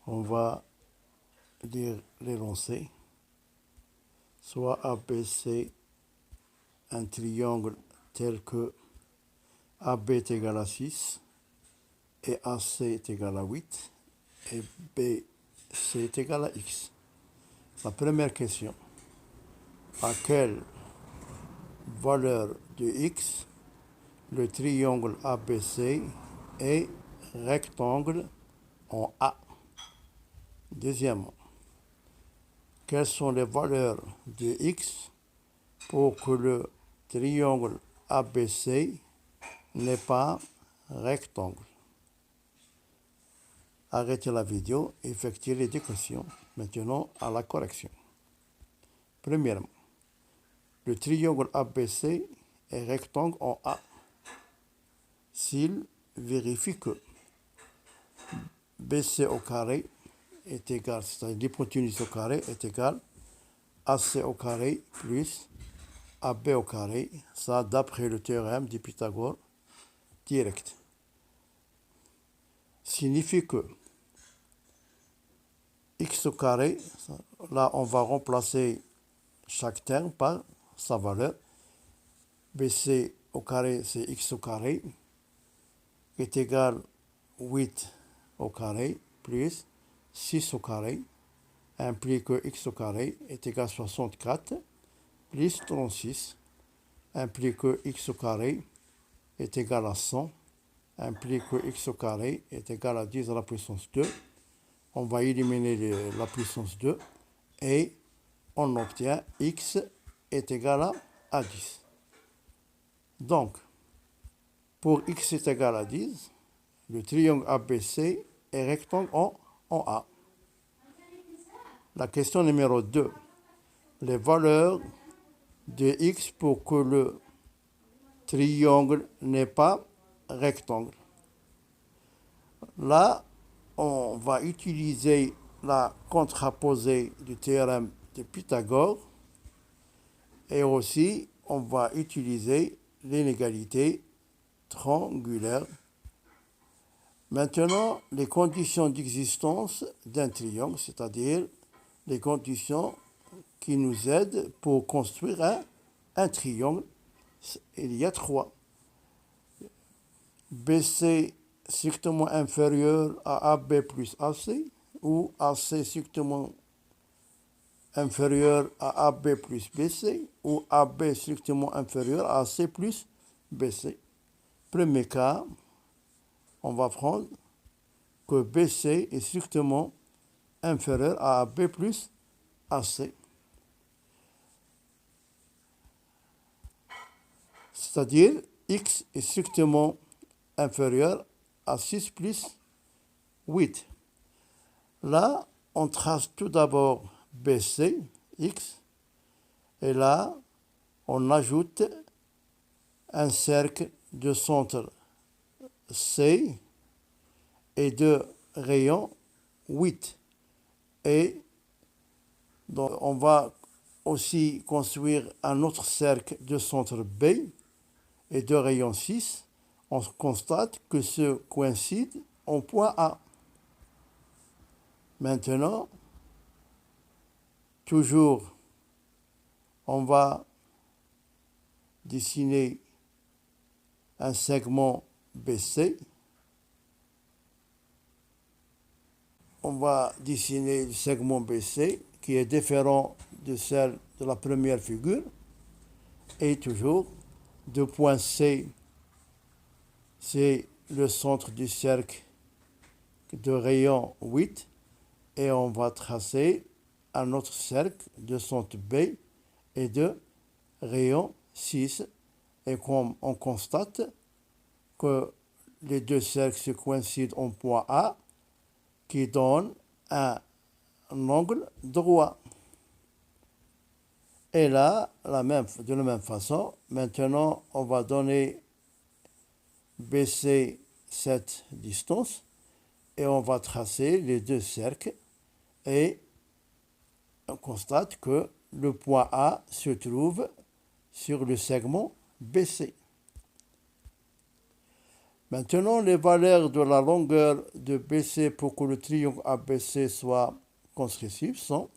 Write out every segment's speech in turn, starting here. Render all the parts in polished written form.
On va lire l'énoncé. Soit ABC, un triangle tel que AB est égal à 6 et AC est égal à 8 et BC est égal à X. La première question. À quelle valeur de X le triangle ABC est rectangle en A? Deuxièmement, quelles sont les valeurs de X pour que le triangle ABC n'est pas rectangle? Arrêtez la vidéo et effectuez les deux questions. Maintenant, à la correction. Premièrement, le triangle ABC est rectangle en A s'il vérifie que BC au carré est égal, c'est-à-dire l'hypoténuse au carré est égal AC au carré plus AB au carré, ça d'après le théorème de Pythagore direct. Signifie que x au carré, là on va remplacer chaque terme par sa valeur. BC au carré, c'est x au carré, est égal 8 au carré plus 6 au carré, implique que x au carré est égal à 64 plus 36, implique que x au carré est égal à 100, implique que x au carré est égal à 10 à la puissance 2. On va éliminer la puissance 2 et on obtient x est égal à 10. Donc, pour x est égal à 10, le triangle ABC est rectangle en A. La question numéro 2. Les valeurs de x pour que le triangle n'est pas rectangle. Là, on va utiliser la contraposée du théorème de Pythagore et aussi on va utiliser l'inégalité triangulaire. Maintenant, les conditions d'existence d'un triangle, c'est-à-dire les conditions qui nous aident pour construire un triangle. Il y a 3. BC strictement inférieur à AB plus AC, ou AC strictement inférieur à AB plus BC, ou AB strictement inférieur à AC plus BC. Premier cas, on va prendre que BC est strictement inférieur à AB plus AC. C'est-à-dire, X est strictement inférieur à 6 plus 8. Là, on trace tout d'abord BC, X, et là, on ajoute un cercle de centre C et de rayon 8. Et donc, on va aussi construire un autre cercle de centre B et de rayon 6. On constate que ceux coïncident en point A. Maintenant, toujours, on va dessiner un segment BC. On va dessiner le segment BC qui est différent de celle de la première figure. Et toujours, de point C, c'est le centre du cercle de rayon 8. Et on va tracer un autre cercle de centre B et de rayon 6. Et comme on constate que les deux cercles se coïncident en point A, qui donne un angle droit. Et là, de la même façon, maintenant, on va donner BC cette distance et on va tracer les deux cercles et on constate que le point A se trouve sur le segment BC. Maintenant, les valeurs de la longueur de BC pour que le triangle ABC soit constructif sont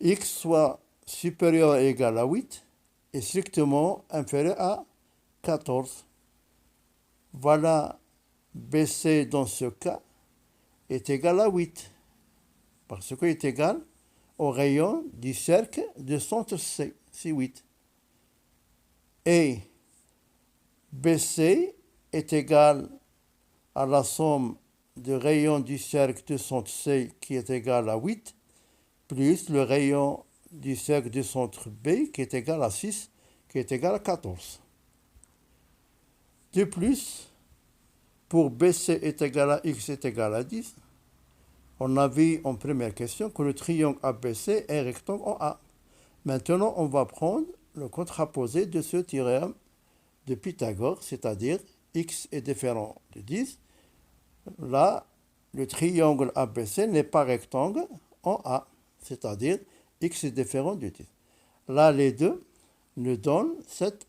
x soit supérieur ou égal à 8 et strictement inférieur à 14. Voilà, BC dans ce cas est égal à 8 parce qu'il est égal au rayon du cercle de centre C, c'est 8. Et BC est égal à la somme de rayons du cercle de centre C qui est égal à 8, plus le rayon du cercle du centre B qui est égal à 6, qui est égal à 14. De plus, pour BC est égal à X est égal à 10, on a vu en première question que le triangle ABC est rectangle en A. Maintenant, on va prendre le contraposé de ce théorème de Pythagore, c'est-à-dire X est différent de 10. Là, le triangle ABC n'est pas rectangle en A, c'est-à-dire X est différent de 10. Là, les deux nous donnent cet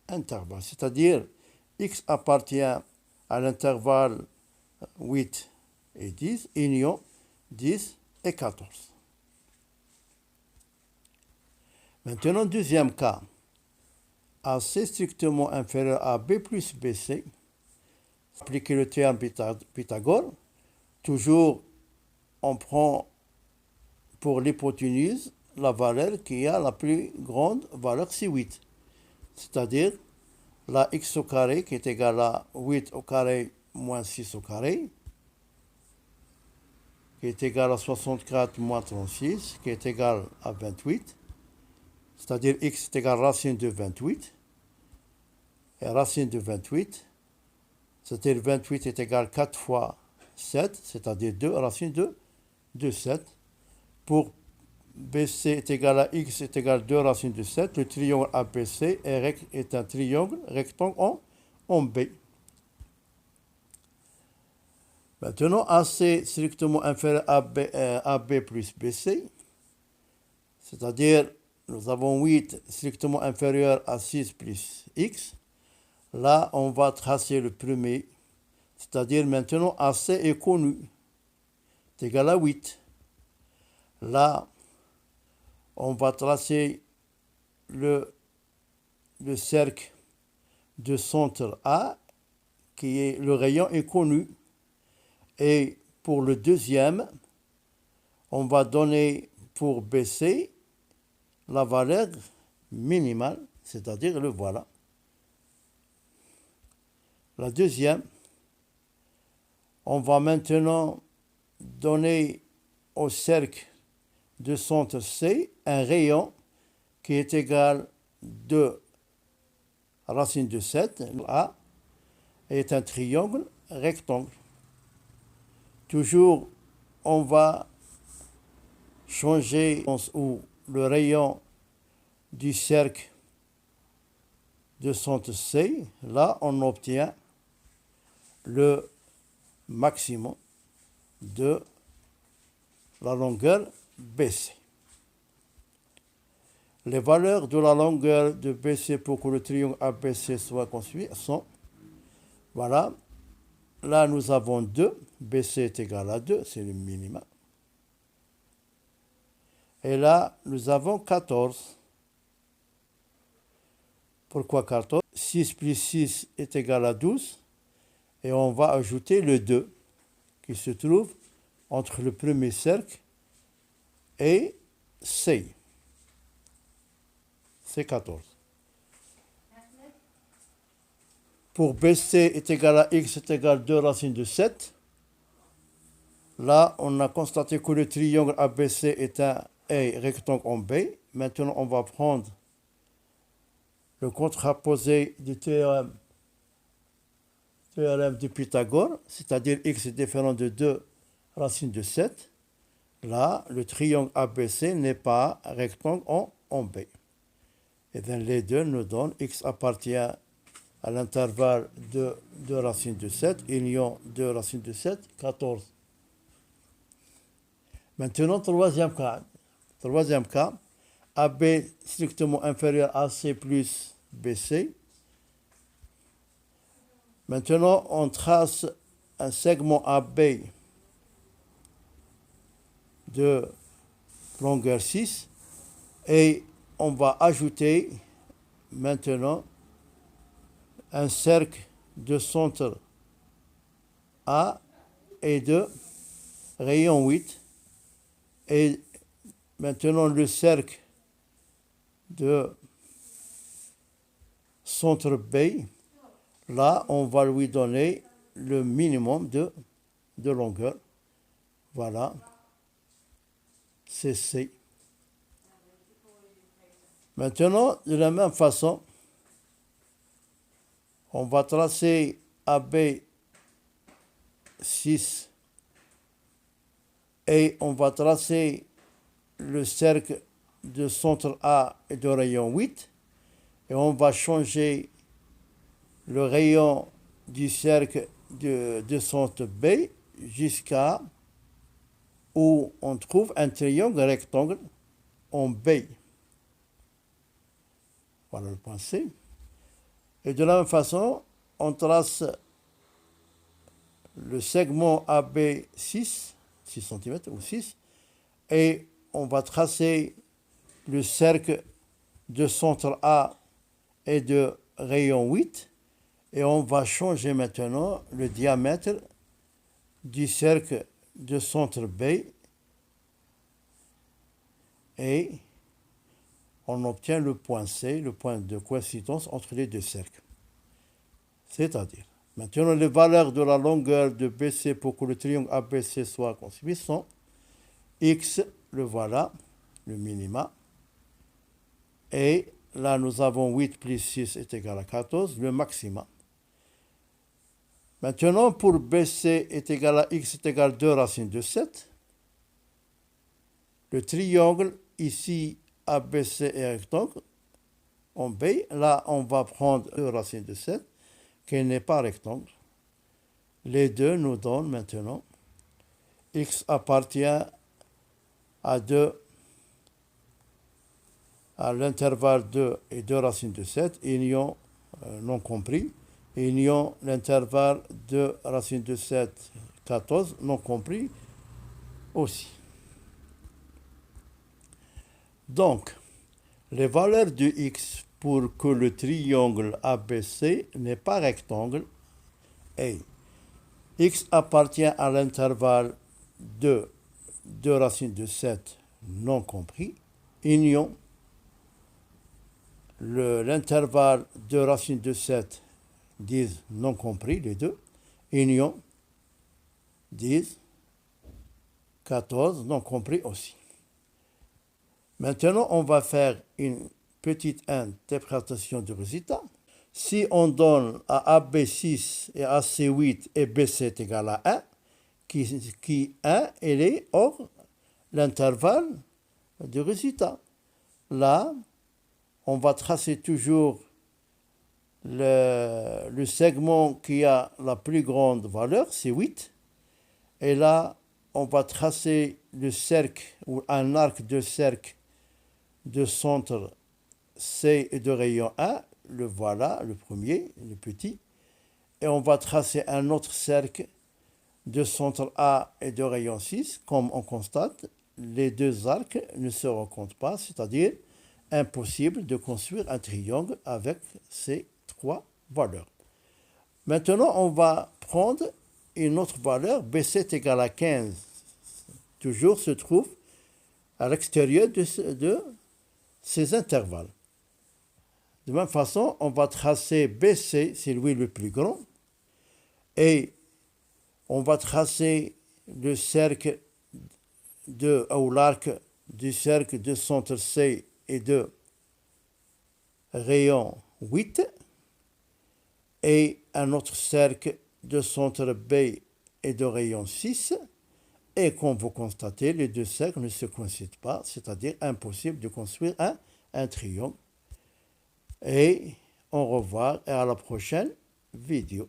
intervalle, c'est-à-dire X appartient à l'intervalle 8 et 10, union 10 et 14. Maintenant, deuxième cas, AC strictement inférieur à B plus BC, appliquer le théorème Pythagore, toujours on prend pour l'hypoténuse la valeur qui a la plus grande valeur, c'est 8. C'est-à-dire la x au carré qui est égal à 8 au carré moins 6 au carré, qui est égal à 64 moins 36, qui est égal à 28. C'est-à-dire x est égal à racine de 28. Et racine de 28, c'est-à-dire 28 est égal à 4 fois 7, c'est-à-dire 2 racine de 7. Pour BC est égal à X est égal à 2 racines de 7. Le triangle ABC est un triangle rectangle en B. Maintenant, AC strictement inférieur à AB plus BC, c'est-à-dire nous avons 8 strictement inférieur à 6 plus X. Là, on va tracer le premier, c'est-à-dire maintenant AC est connu, c'est égal à 8. Là, on va tracer le cercle de centre A, qui est le rayon est connu. Et pour le deuxième, on va donner pour BC la valeur minimale, c'est-à-dire le voilà. La deuxième, on va maintenant donner au cercle de centre C un rayon qui est égal à 2 racine de 7. A est un triangle rectangle. Toujours, on va changer où le rayon du cercle de centre C. Là, on obtient le maximum de la longueur BC. Les valeurs de la longueur de BC pour que le triangle ABC soit construit sont, voilà, là nous avons 2, BC est égal à 2, c'est le minimum. Et là, nous avons 14. Pourquoi 14? 6 plus 6 est égal à 12. Et on va ajouter le 2 qui se trouve entre le premier cercle et C. C'est 14. Pour BC est égal à X est égal à 2 racines de 7. Là, on a constaté que le triangle ABC est un rectangle en B. Maintenant, on va prendre le contraposé du théorème de Pythagore, c'est-à-dire X est différent de 2 racines de 7. Là, le triangle ABC n'est pas rectangle en B. Et bien, les deux nous donnent X appartient à l'intervalle de 2 racines de 7, union 2 racines de 7, 14. Maintenant, troisième cas, AB strictement inférieur à AC plus BC. Maintenant, on trace un segment AB de longueur 6 et on va ajouter maintenant un cercle de centre A et de rayon 8 et maintenant le cercle de centre B, là on va lui donner le minimum de longueur. Voilà, c'est C. Maintenant, de la même façon, on va tracer AB 6 et on va tracer le cercle de centre A et de rayon 8 et on va changer le rayon du cercle de centre B jusqu'à où on trouve un triangle rectangle en B. Voilà le point C. Et de la même façon, on trace le segment AB 6 cm ou 6, et on va tracer le cercle de centre A et de rayon 8, et on va changer maintenant le diamètre du cercle de centre B, et on obtient le point C, le point de coïncidence entre les deux cercles. C'est-à-dire, maintenant les valeurs de la longueur de BC pour que le triangle ABC soit construit sont X, le voilà, le minima, et là nous avons 8 plus 6 est égal à 14, le maxima. Maintenant, pour BC est égal à X est égal à 2 racines de 7, le triangle ici ABC est rectangle, en B, là on va prendre 2 racines de 7, qui n'est pas rectangle. Les deux nous donnent maintenant X appartient à 2, à l'intervalle 2 et 2 racines de 7, union non compris, union l'intervalle 2 racines de 7, 14, non compris aussi. Donc, les valeurs de X pour que le triangle ABC n'est pas rectangle est X appartient à l'intervalle de 2 racines de 7 non compris, union l'intervalle de racines de 7 10 non compris, les deux, union 10, 14 non compris aussi. Maintenant, on va faire une petite interprétation du résultat. Si on donne à AB6 et AC8 et BC est égal à 1, qui 1, elle est hors l'intervalle du résultat. Là, on va tracer toujours le segment qui a la plus grande valeur, c'est 8. Et là, on va tracer le cercle ou un arc de cercle de centre C et de rayon 1, le voilà, le premier, le petit. Et on va tracer un autre cercle de centre A et de rayon 6. Comme on constate, les deux arcs ne se rencontrent pas, c'est-à-dire impossible de construire un triangle avec ces trois valeurs. Maintenant, on va prendre une autre valeur, BC est égal à 15. Toujours se trouve à l'extérieur de ces intervalles. De même façon, on va tracer BC, c'est lui le plus grand, et on va tracer le cercle ou l'arc du cercle de centre C et de rayon 8, et un autre cercle de centre B et de rayon 6, et comme vous constatez, les deux cercles ne se coïncident pas, c'est-à-dire impossible de construire un triangle. Et au revoir et à la prochaine vidéo.